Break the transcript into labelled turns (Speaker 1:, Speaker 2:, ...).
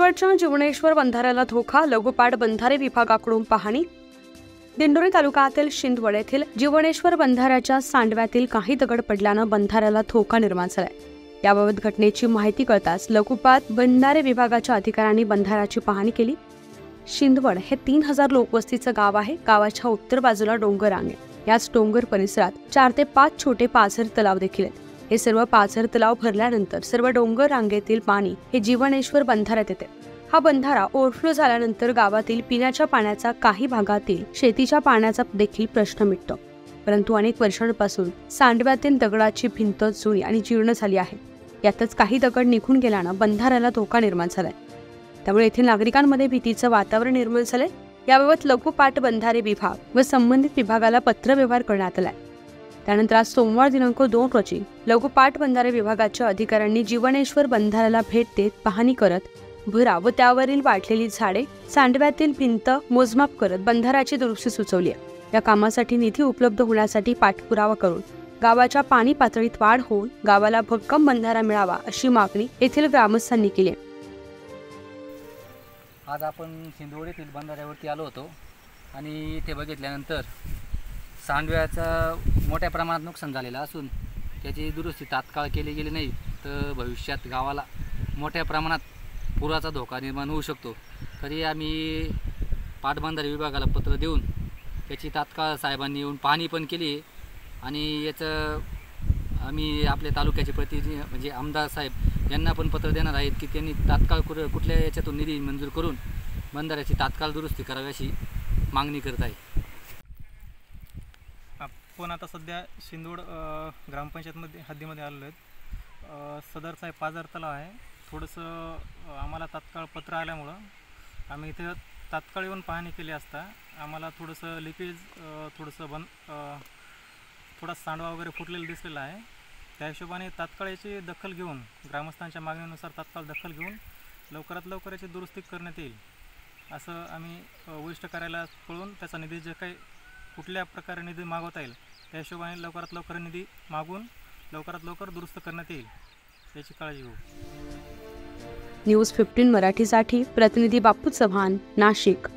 Speaker 1: शिंदवडच्या जीवनेश्वर बंधाऱ्याला धोका, लघुपाट बंधारे विभागाकडून पाहणी। दिंडोरी तालुक्यातील शिंदवड येथील जीवनेश्वर बंधाऱ्याच्या सांडव्यातील काही दगड पडल्यानं बंधाऱ्याला धोका निर्माण झालाय। याबाबत घटनेची माहिती कळताच लघुपाट बंधारे विभागाच्या अधिकाऱ्यांनी बंधाऱ्याची पाहणी केली। शिंदवड हे 3000 लोकवस्तीचं गाव आहे। गावाच्या उत्तर बाजूला डोंगर आहे। याच डोंगर परिसरात 4 ते 5 छोटे पाझर तलाव देखील आहेत। हे सर्व पाझर तलाव भरल्यानंतर सर्व डोंगर रांगेतील पाणी हे जीवनेश्वर बंधाऱ्यात येते। हा बंधारा ओव्हरफ्लो झाल्यानंतर गावातील पिण्याच्या पाण्याचा, काही भागातील शेतीच्या पाण्याचा देखील प्रश्न मिटतो। परंतु अनेक वर्षांपासून सांडव्यातील दगडाची भिंत जुनी आणि जीर्ण झाली आहे। यातच काही दगड निघून गेल्यानं बंधाऱ्याला धोका निर्माण झालाय। त्यामुळे येथील नागरिकांमध्ये भीतीचं वातावरण निर्माण झालंय। याबाबत लघुपाट बंधारे विभाग व संबंधित विभागाला पत्रव्यवहार करण्यात आलाय। त्यानंतर आज सोमवार दिनांक 2 रोजी लघुपाट बंधारे विभागाच्या अधिकाऱ्यांनी जीवनेश्वर बंधाऱ्याला भेट देत पाहणी करत भराव व त्यावरील वाढलेली झाडे, सांडव्यातील भिंत मोजमाप करत बंधाऱ्याची दुरुस्ती सुचवली आहे। या कामासाठी निधी उपलब्ध होण्यासाठी पाठपुरावा करून गावाच्या पाणी पातळीत वाढ होऊन गावाला भक्कम बंधारा मिळावा अशी मागणी येथील ग्रामस्थांनी केली आहे।
Speaker 2: आज आपण शिंदवड येथील बंधाऱ्यावरती आलो होतो आणि इथे बघितल्यानंतर सांडव्याचं मोठ्या प्रमाणात नुकसान झालेलं असून त्याची दुरुस्ती तात्काळ केली गेली नाही तर भविष्यात गावाला मोठ्या प्रमाणात पुराचा धोका निर्माण होऊ शकतो। तरी आम्ही पाटबंधारे विभागाला पत्र देऊन त्याची तात्काळ साहेबांनी येऊन पाहणी पण केली आणि याचं आम्ही आपल्या तालुक्याचे प्रतिनिधी म्हणजे आमदार साहेब यांना पण पत्र देणार आहेत की त्यांनी तात्काळ कुठल्या याच्यातून निधी मंजूर करून बंधाऱ्याची तात्काळ दुरुस्ती करावी अशी मागणी करत आहे।
Speaker 3: आपण आता सध्या शिंदवड ग्रामपंचायतमध्ये हद्दीमध्ये आलेलो आहेत। सदरचा एक पाझर तलाव आहे। थोडंसं आम्हाला तात्काळ पत्र आल्यामुळं आम्ही इथे तात्काळ येऊन पाहणी केली असता आम्हाला थोडंसं लिकेज थोडा सांडवा वगैरे फुटलेला दिसलेला आहे। त्या हिशोबाने तात्काळ याची दखल घेऊन ग्रामस्थांच्या मागणीनुसार तात्काळ दखल घेऊन लवकरात लवकर याची दुरुस्ती करण्यात येईल असं आम्ही वरिष्ठ कार्यालयात कळून त्याचा निधी जे काही कुठल्या प्रकारे निधी मागवता येईल त्या हिशोबाने लवकरात लवकर निधी मागून लवकरात लवकर दुरुस्त करण्यात येईल याची काळजी घेऊ।
Speaker 1: न्यूज 15 मराठीसाठी प्रतिनिधी बापू चव्हाण, नाशिक।